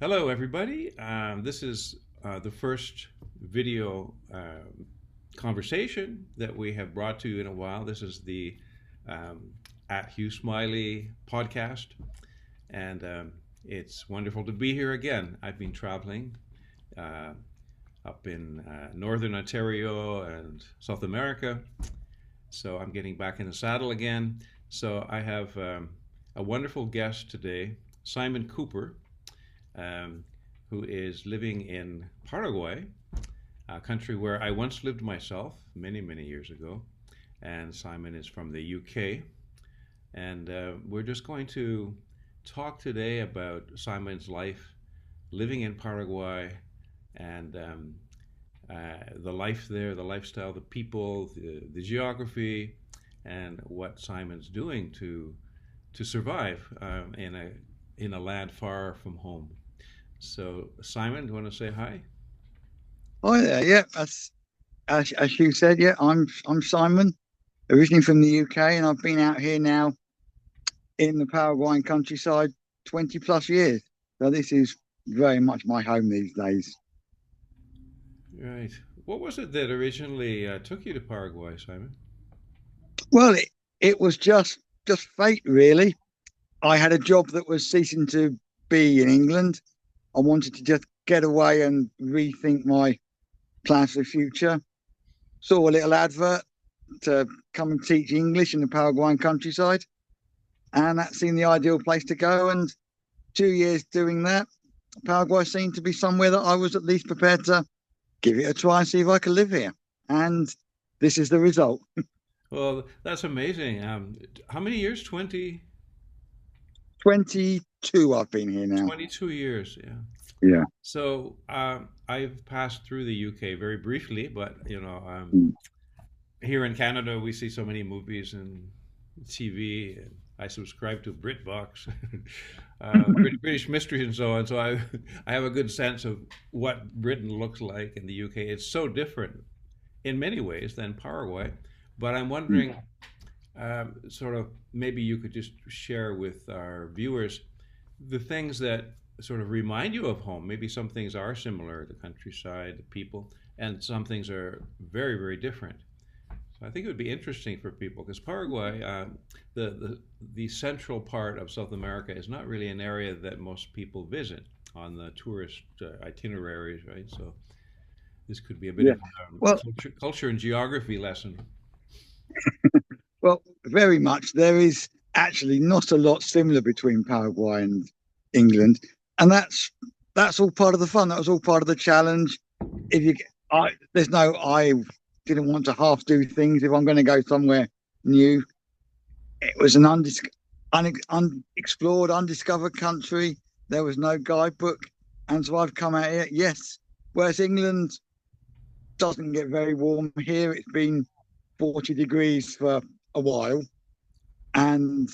Hello, everybody. This is the first video conversation that we have brought to you in a while. This is the um, at Hugh Smiley podcast, and it's wonderful to be here again. I've been traveling uh, up in northern Ontario and South America, so I'm getting back in the saddle again. So I have a wonderful guest today, Simon Cooper, um, who is living in Paraguay, a country where I once lived myself many, many years ago. And Simon is from the UK. And we're just going to talk today about Simon's life living in Paraguay and the life there, the lifestyle, the people, the geography, and what Simon's doing to survive in a land far from home. So, Simon, do you want to say hi? Hi there. Yeah, as you said. Yeah, I'm Simon, originally from the UK, and I've been out here now in the Paraguayan countryside 20 plus years. So this is very much my home these days. Right. What was it that originally took you to Paraguay, Simon? Well, it was just fate, really. I had a job that was ceasing to be in England. I wanted to just get away and rethink my plans for the future. Saw a little advert to come and teach English in the Paraguayan countryside, and that seemed the ideal place to go. And 2 years doing that, Paraguay seemed to be somewhere that I was at least prepared to give it a try and see if I could live here. And this is the result. Well, that's amazing. How many years? 22 I've been here now. 22 years. Yeah. Yeah. So I've passed through the UK very briefly, but Mm. here in Canada we see so many movies and TV. And I subscribe to BritBox, British Mysteries, and so on. So I have a good sense of what Britain looks like in the UK. It's so different in many ways than Paraguay. But I'm wondering, sort of, maybe you could just share with our viewers the things that sort of remind you of home. Maybe some things are similar, the countryside, the people, and some things are very, very different. So I think it would be interesting for people because Paraguay, the, the the central part of South America, is not really an area that most people visit on the tourist itineraries, right? So this could be a bit Yeah. of Well, culture and geography lesson. well, very much. There is actually not a lot similar between Paraguay and England, and that's all part of the fun. That was all part of the challenge. If you, I there's no I didn't want to half do things. If I'm going to go somewhere new, it was an unexplored, undiscovered country. There was no guidebook, and so I've come out here. Yes, whereas England doesn't get very warm here. It's been 40 degrees for a while, and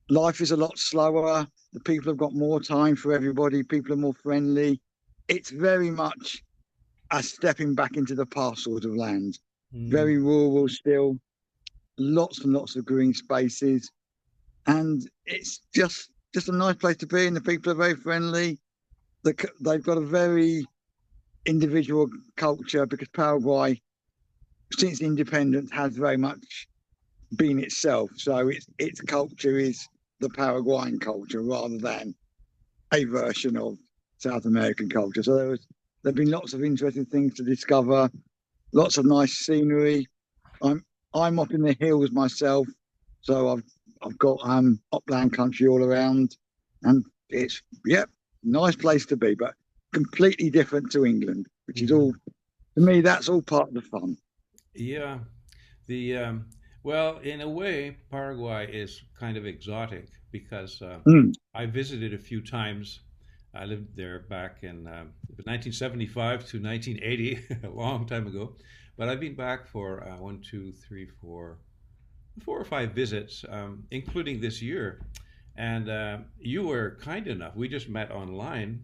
life is a lot slower. The people have got more time for everybody. People are more friendly. It's very much a stepping back into the past sort of land. Mm. Very rural still, lots and lots of green spaces, and it's just a nice place to be. And the people are very friendly. They've got a very individual culture because Paraguay, since independence, has very much been itself. So its culture is the Paraguayan culture rather than a version of South American culture. So there've been lots of interesting things to discover, lots of nice scenery. I'm I'm up in the hills myself, so I've got upland country all around, and it's yeah, nice place to be, but completely different to England, which is all Mhm. to me that's all part of the fun. Yeah, the well, in a way, Paraguay is kind of exotic because Mm. I visited a few times. I lived there back in 1975 to 1980, a long time ago. But I've been back for one, two, three, four or five visits, including this year. And you were kind enough. We just met online.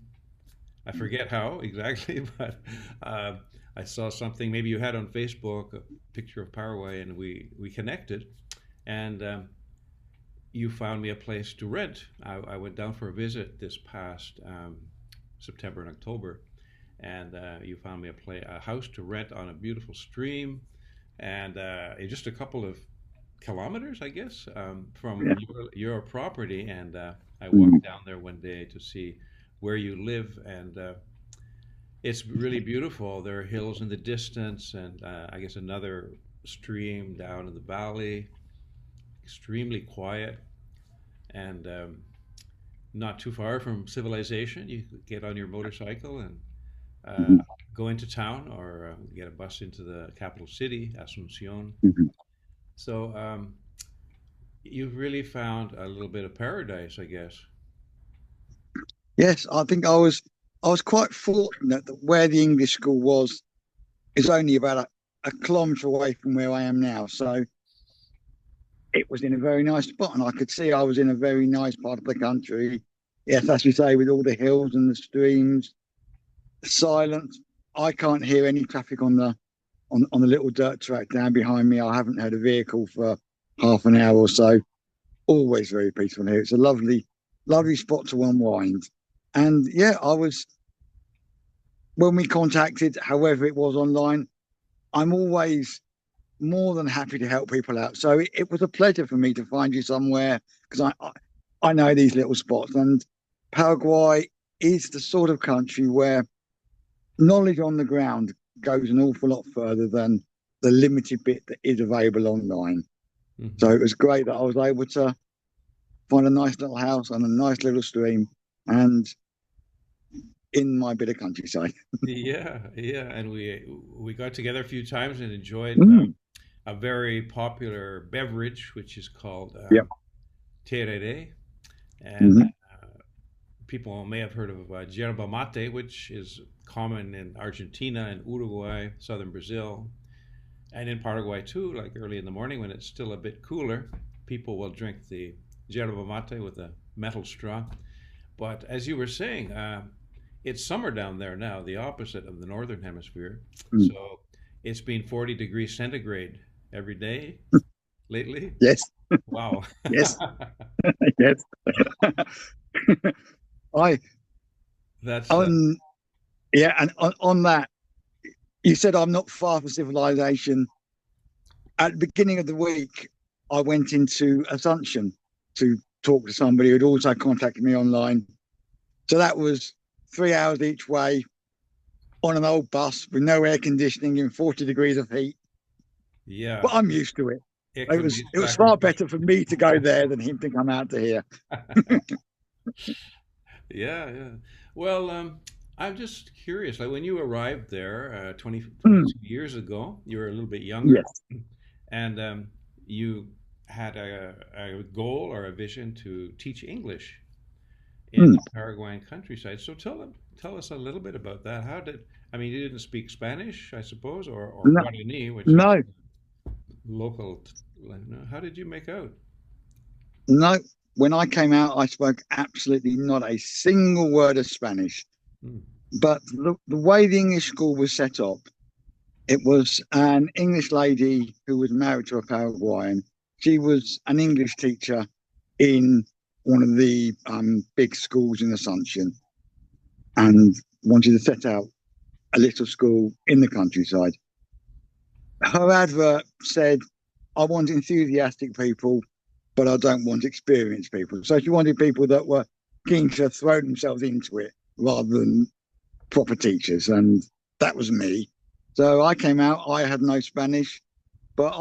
I forget how exactly, but uh, I saw something maybe you had on Facebook, a picture of Paraguay, and we connected. And you found me a place to rent. I went down for a visit this past September and October, and you found me a house to rent on a beautiful stream, and in just a couple of kilometers, I guess, from Yeah. your property. And I Mm. walked down there one day to see where you live, and it's really beautiful. There are hills in the distance, and I guess another stream down in the valley. Extremely quiet, and not too far from civilization. You could get on your motorcycle and Mhm. go into town, or get a bus into the capital city, Asuncion. Mhm. So you've really found a little bit of paradise, I guess. Yes, I was quite fortunate that where the English school was is only about a kilometre away from where I am now. So it was in a very nice spot, and I could see I was in a very nice part of the country. Yes, as you say, with all the hills and the streams, silence. I can't hear any traffic on the little dirt track down behind me. I haven't had a vehicle for half an hour or so. Always very peaceful here. It's a lovely spot to unwind. And yeah, I was when we contacted, however it was online, I'm always more than happy to help people out. So it was a pleasure for me to find you somewhere because I know these little spots, and Paraguay is the sort of country where knowledge on the ground goes an awful lot further than the limited bit that is available online. So Hmm. it was great that I was able to find a nice little house on a nice little stream and in my bit of countryside. Yeah, yeah, and we got together a few times and enjoyed Mm, a very popular beverage, which is called yep. tereré, and Hmm. people may have heard of yerba mate, which is common in Argentina and Uruguay, southern Brazil, and in Paraguay too. Like early in the morning when it's still a bit cooler, people will drink the yerba mate with a metal straw. But as you were saying, it's summer down there now, the opposite of the northern hemisphere. Mm. So it's been 40 degrees centigrade every day lately. Yes, Wow. yes, yes. I That's on Yeah, and on that, you said I'm not far from civilization. At the beginning of the week, I went into Assumption to talk to somebody who'd also contacted me online. So that was 3 hours each way on an old bus with no air conditioning in 40 degrees of heat. yeah, But I'm used to it. it It was commutes it was back and far forth. better for me to go there than him to come out to here. Yeah, yeah. Well, I'm just curious. Like when you arrived there 22 Mm, years ago, you were a little bit younger, yes. and you had a goal or a vision to teach English in Mm. the Paraguayan countryside. So tell us a little bit about that. I mean, you didn't speak Spanish, I suppose, or No, Guarani, which is no, local. How did you make out? no. When I came out, I spoke absolutely not a single word of Spanish. Hmm. But the way the English school was set up, it was an English lady who was married to a Paraguayan. She was an English teacher in one of the big schools in Assumption and wanted to set out a little school in the countryside. Her advert said, I want enthusiastic people, but I don't want experienced people. So she wanted people that were keen to throw themselves into it rather than proper teachers. And that was me. So I came out, I had no Spanish, but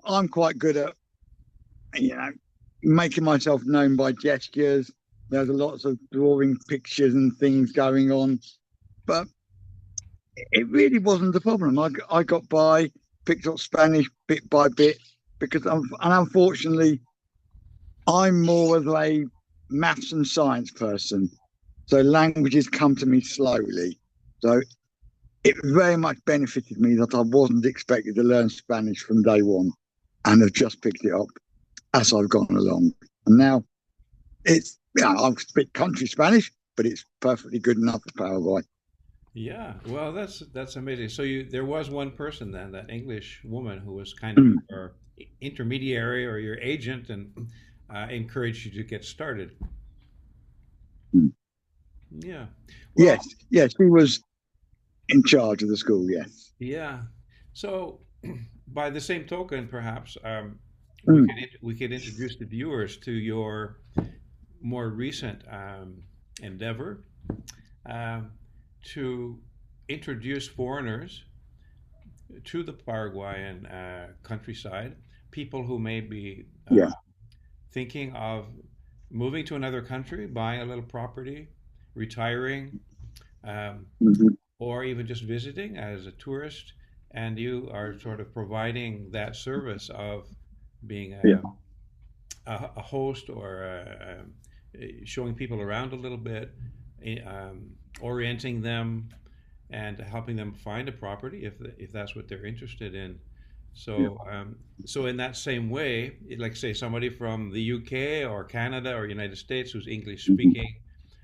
I'm quite good at, you know, making myself known by gestures. There's a lots of drawing pictures and things going on, but it really wasn't a problem. I got by, picked up Spanish bit by bit because and unfortunately I'm more of a maths and science person. So languages come to me slowly. So it very much benefited me that I wasn't expected to learn Spanish from day one and have just picked it up as I've gone along. And now I speak country Spanish, but it's perfectly good enough for Paraguay. Yeah, well, that's amazing. So there was one person then, that English woman, who was kind of Mm, your intermediary or your agent, and encouraged you to get started. mm. Yeah. Well, Yes, yes, she was in charge of the school. Yes. yeah. So, by the same token, perhaps Mm, we could introduce the viewers to your more recent endeavor um, to introduce foreigners to the Paraguayan countryside, people who may be yeah. thinking of moving to another country, buying a little property, retiring, um, Hmm. or even just visiting as a tourist, and you are sort of providing that service of being Yeah. a host or showing people around a little bit, orienting them, and helping them find a property if that's what they're interested in. Yeah. So, so in that same way, like say somebody from the UK or Canada or United States who's English Hmm. speaking,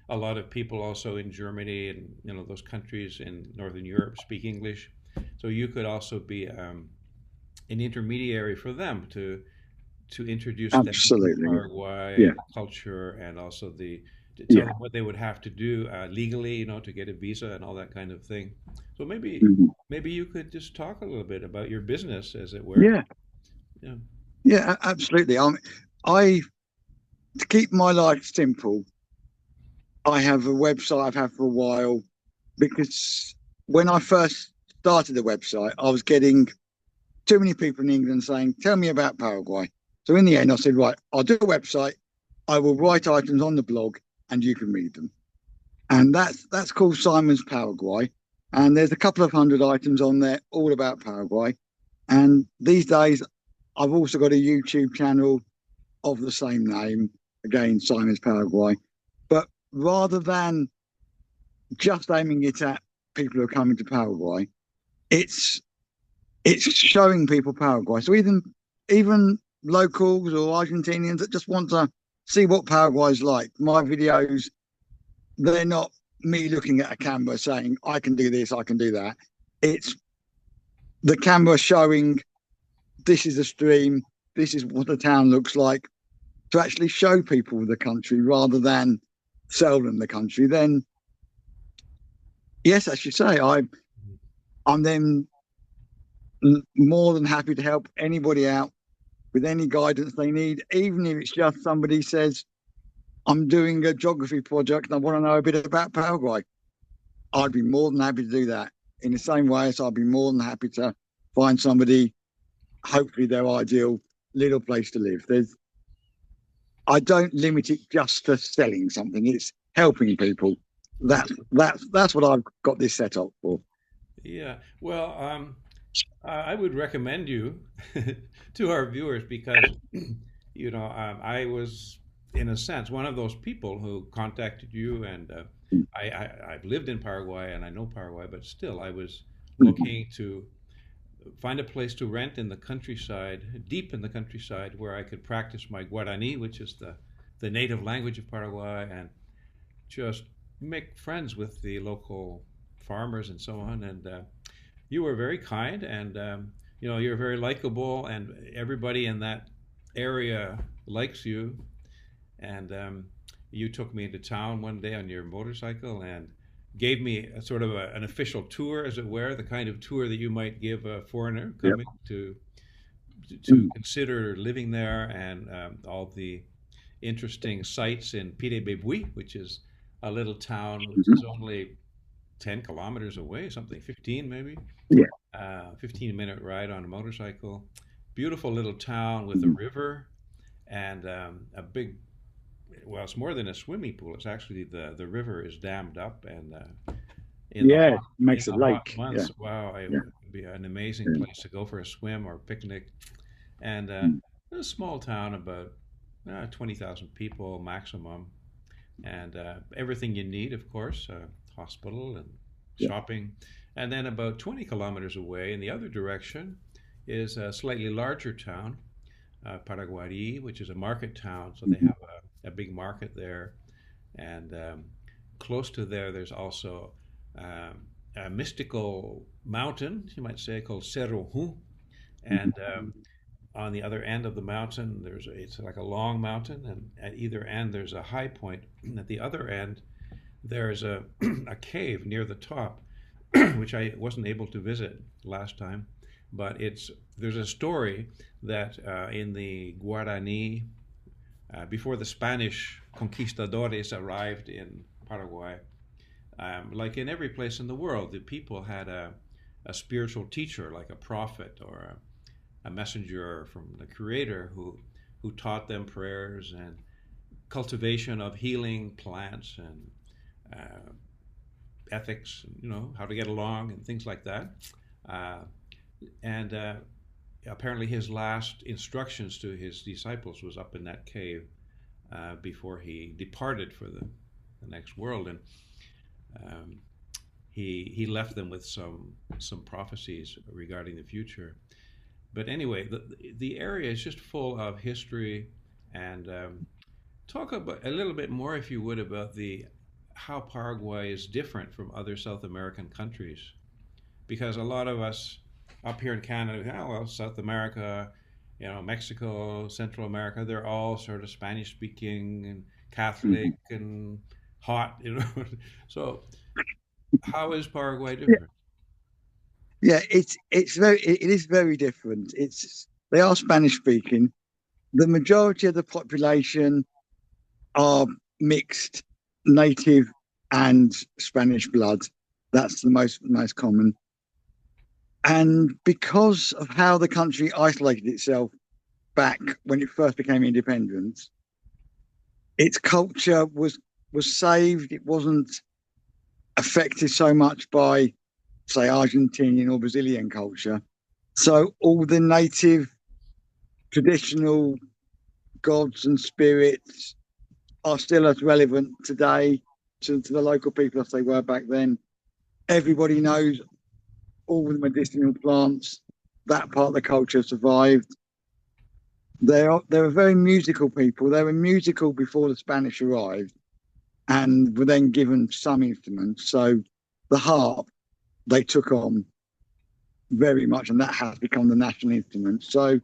a lot of people also in Germany and those countries in Northern Europe speak English. So you could also be an intermediary for them to introduce them to Absolutely. Paraguay Yeah. and the culture and also the to tell Yeah. them what they would have to do legally, to get a visa and all that kind of thing. So Hmm. maybe you could just talk a little bit about your business, as it were. Yeah. Yeah. Yeah. Absolutely. I to keep my life simple, I have a website I've had for a while because when I first started the website, I was getting too many people in England saying, "Tell me about Paraguay." So in the end, I said, "Right, I'll do a website. I will write items on the blog, and you can read them." And that's called Simon's Paraguay. And there's a couple of hundred items on there, all about Paraguay. And these days, I've also got a YouTube channel of the same name, again, Simon's Paraguay. But rather than just aiming it at people who are coming to Paraguay, it's it's showing people Paraguay. So even locals or Argentinians that just want to see what Paraguay's like. My videos, they're not me looking at a camera saying I can do this, I can do that. It's the camera showing this is a stream, this is what the town looks like, to actually show people the country rather than sell them the country. Then yes, as you say, I'm then more than happy to help anybody out with any guidance they need, even if it's just somebody says, I'm doing a geography project and I want to know a bit about Paraguay. I'd be more than happy to do that. In the same way as I'd be more than happy to find somebody, hopefully their ideal little place to live. I don't limit it just to selling something. It's helping people. That's what I've got this set up for. Yeah. Well, I would recommend you to our viewers because, I was, in a sense, one of those people who contacted you, and I've lived in Paraguay and I know Paraguay, but still, I was looking to find a place to rent in the countryside, deep in the countryside, where I could practice my Guarani, which is the native language of Paraguay, and just make friends with the local farmers and so on. And you were very kind, and you're very likable, and everybody in that area likes you. And you took me into town one day on your motorcycle and gave me a sort of an official tour, as it were, the kind of tour that you might give a foreigner Yep. coming to consider living there, and all the interesting sites in Pirebebui, which is a little town which is only 10 kilometers away, something 15 maybe. Yeah. 15-minute ride on a motorcycle. Beautiful little town with a river and a big, well, it's more than a swimming pool. It's actually the river is dammed up, and Yeah. in Makes a the hot lake. Yeah. months, wow, it Yeah. would be an amazing Yeah. place to go for a swim or picnic. And a small town, about 20,000 people maximum, and everything you need, of course, hospital and Yeah. shopping. And then about 20 kilometers away in the other direction is a slightly larger town, Paraguay, which is a market town. So they Mhm. have a big market there. And close to there, there's also a mystical mountain, you might say, called Cerro Hu. And on the other end of the mountain, it's like a long mountain, and at either end, there's a high point. And at the other end, there's a, a cave near the top, which I wasn't able to visit last time, but there's a story that in the Guarani, before the Spanish conquistadores arrived in Paraguay, like in every place in the world, the people had a spiritual teacher, like a prophet or a messenger from the Creator, who taught them prayers and cultivation of healing plants and uh, ethics, how to get along and things like that. Uh, and apparently, his last instructions to his disciples was up in that cave before he departed for the next world. And um, he left them with some prophecies regarding the future. But anyway, the area is just full of history, and talk about a little bit more, if you would, about the how Paraguay is different from other South American countries, because a lot of us up here in Canada, oh, well, South America, Mexico, Central America, they're all sort of Spanish speaking and Catholic and hot. So how is Paraguay Yeah, different? yeah, it is very different. They are Spanish speaking. The majority of the population are mixed native and Spanish blood. That's the most common. And because of how the country isolated itself back when it first became independent, its culture was saved. It wasn't affected so much by, say, Argentinian or Brazilian culture. So all the native traditional gods and spirits are still as relevant today to the local people as they were back then. Everybody knows all the medicinal plants. That part of the culture survived. They're a very musical people. They were musical before the Spanish arrived and were then given some instruments. So the harp they took on very much, and that has become the national instrument. So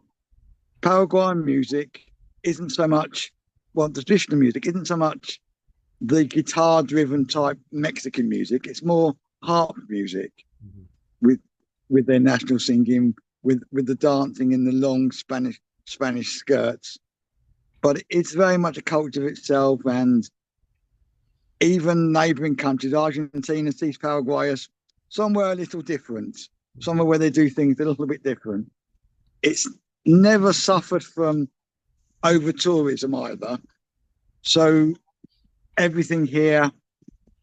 Paraguayan music isn't so much, well, the traditional music isn't so much the guitar driven type Mexican music. It's more harp music Mhm. with their national singing, with the dancing in the long Spanish skirts. But it's very much a culture itself, and even neighbouring countries, Argentina sees Paraguay as somewhere a little different, Mhm. somewhere where they do things a little bit different. It's never suffered from over tourism either. So everything here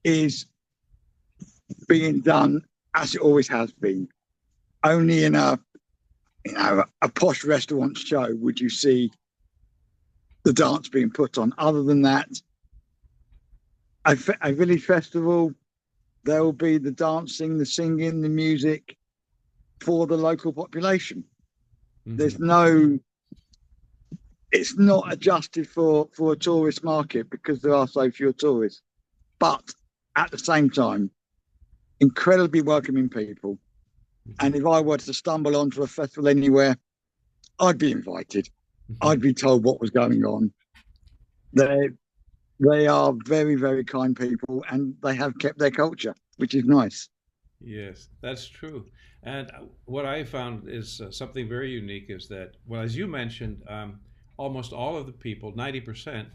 is being done as it always has been. Only in a posh restaurant show would you see the dance being put on. Other than that, a village festival, there will be the dancing, the singing, the music for the local population. Mhm. There's no, it's not adjusted for a tourist market because there are so few tourists. But at the same time, incredibly welcoming people. Mhm. And if I were to stumble onto a festival anywhere, I'd be invited. Mhm. I'd be told what was going on. They they are very, very kind people, and they have kept their culture, which is nice. Yes, that's true. And what I found is something very unique is that, well, as you mentioned, almost all of the people, 90%,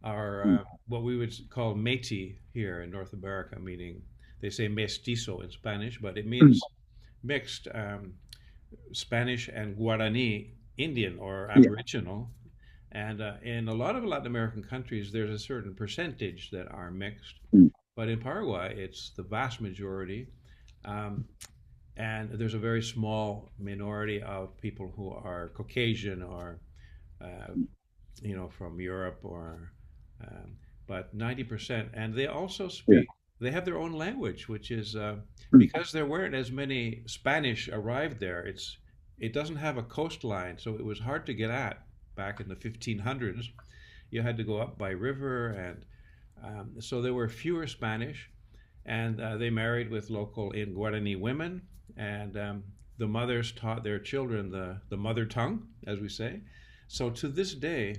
are Mm. what we would call Métis here in North America, meaning they say mestizo in Spanish, but it means mixed Spanish and Guarani Indian or Yeah. Aboriginal. And in a lot of Latin American countries, there's a certain percentage that are mixed. Mm. But in Paraguay, it's the vast majority. Um, and there's a very small minority of people who are Caucasian or, uh, from Europe or, um, but 90%. And they also Yeah. speak, they have their own language, which is Mm. because there weren't as many Spanish arrived there. It doesn't have a coastline, so it was hard to get at back in the 1500s. You had to go up by river, and so there were fewer Spanish, and they married with local in Guarani women, and the mothers taught their children the mother tongue, as we say. So to this day,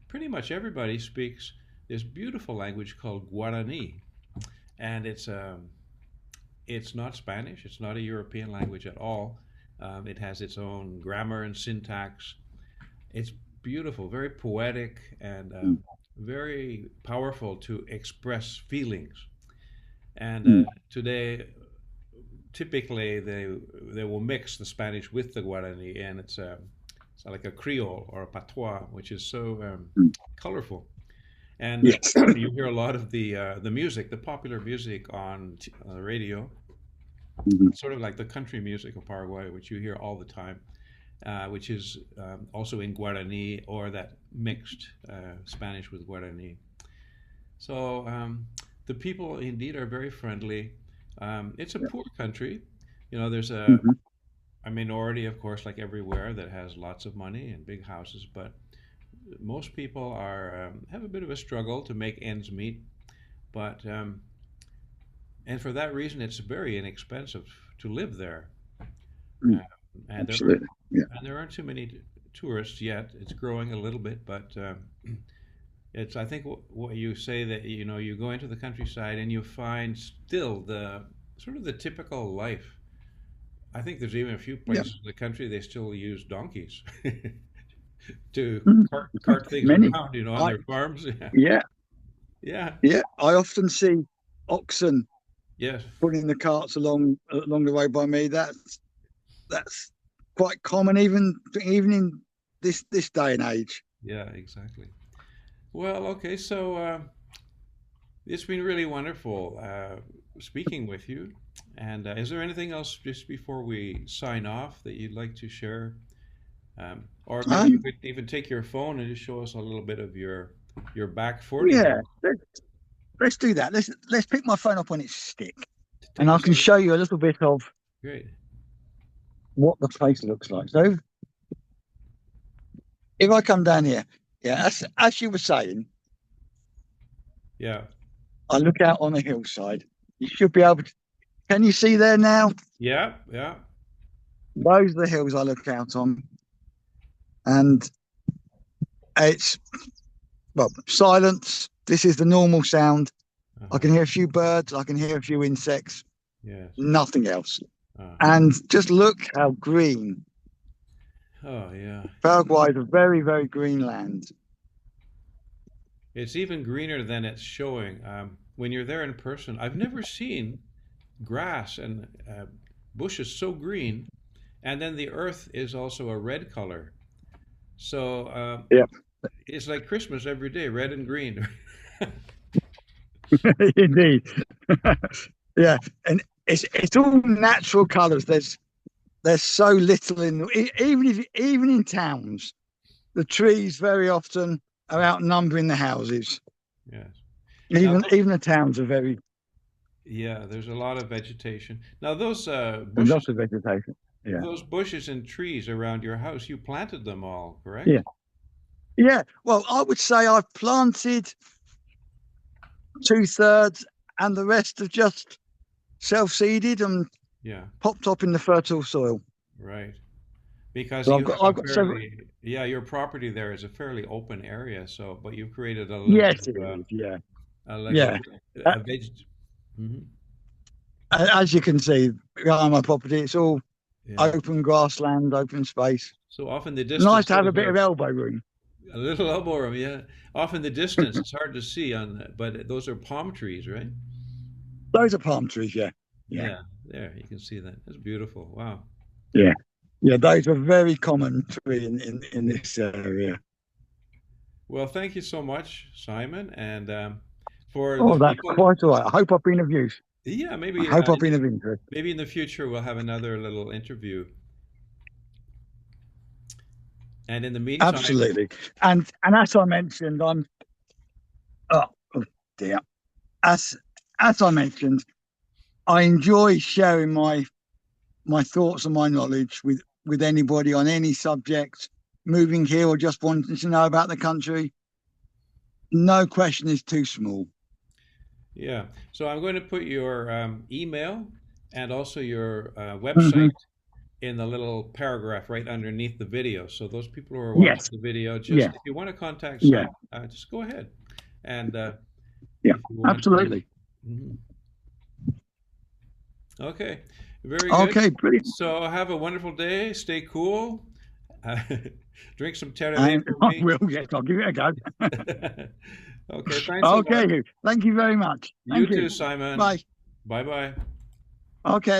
pretty much everybody speaks this beautiful language called Guarani, and it's not Spanish. It's not a European language at all. It has its own grammar and syntax. It's beautiful, very poetic, and Mm, very powerful to express feelings. And mm, today, typically, they will mix the Spanish with the Guarani, and it's like a Creole or a patois, which is so mm. colorful. And Yes. you hear a lot of the music, the popular music on the radio, Mhm. sort of like the country music of Paraguay, which you hear all the time, which is also in Guarani or that mixed Spanish with Guarani. So the people indeed are very friendly. It's a Yeah. poor country. You know, there's Mhm. a minority, of course, like everywhere, that has lots of money and big houses, but most people are have a bit of a struggle to make ends meet. But and for that reason, it's very inexpensive to live there. Uh, Mm. and Absolutely. Yeah. there aren't too many tourists yet. It's growing a little bit, but it's I think what you say that you know you go into the countryside and you find still the sort of the typical life. I think there's even a few Yeah. places in the country they still use donkeys to Mm. cart things Many. around, you know, on I their farms. Yeah, Yeah. yeah, Yeah. I often see oxen yes, pulling the carts along the way by me. That's quite common even in this day and age. yeah, exactly. Well, okay, so it's been really wonderful speaking with you. And is there anything else just before we sign off that you'd like to share? Or maybe you Um, could even take your phone and just show us a little bit of your back 40 yeah. here. Let's do that. Let's pick my phone up on its stick, and Take I us can a show you a little bit of great. what the place looks like. So if I come down here, yeah, as you were saying, Yeah, I look out on the hillside. You should be able to. Can you see there now? yeah, yeah. Those are the hills I look out on, and it's well silence. This is the normal sound. I Uh-huh. can hear a few birds. I can hear a few insects. Yes. Nothing else. Uh, And just look how green. oh, yeah. Paraguay is a very, very green land. It's even greener than it's showing. When you're there in person, I've never seen grass and bushes so green, and then the earth is also a red color. So Yeah, it's like Christmas every day, red and green. indeed. Yeah, and it's all natural colours. There's so little in even in towns, the trees very often are outnumbering the houses. Yes. Now, Even the towns are very yeah, there's a lot of vegetation. Now, those lots bushes, of vegetation. Yeah, those bushes and trees around your house, you planted them all, yeah, correct? yeah. Well, I would say I've planted 2/3, and the rest have just self-seeded and Yeah, popped up in the fertile soil. right. Because So you have I've a got several. fairly, yeah, your property there is a fairly open area, so, but you've created a little bit Yes, it of is. Yeah, like yeah. Uh, a veg. Hmm. As you can see, behind my property, it's all Yeah. open grassland, open space. So off in the Nice distance, to have a those bit are of elbow room. a little elbow room, yeah. Off in the distance, it's hard to see but those are palm trees, right? Those are palm trees. Yeah, yeah, Yeah, there, you can see that. That's beautiful. Wow. yeah, yeah. Those are very common tree in this area. Well, thank you so much, Simon. And for the Oh, that's people, quite all right. I hope I've been of use. yeah, I hope I've been of interest. maybe in the future we'll have another little interview. And in the meantime, Absolutely. And as I mentioned, oh, oh dear. As as I mentioned, I enjoy sharing my thoughts and my knowledge with anybody on any subject, moving here or just wanting to know about the country. No question is too small. yeah. So I'm going to put your email and also your website Hmm. in the little paragraph right underneath the video. So those people who are watching Yes, the video, just yeah, if you want to contact yeah, Simon, just go ahead. And yeah. if you want to, Absolutely. mhm. Okay, very good. Okay, brilliant. So have a wonderful day. Stay cool. Uh, drink some tereré And for I me. will, yes, I'll give it a go. Okay, thanks a lot. Okay, thank you very much. You Thank too, you. Simon. Bye. Bye bye. Okay.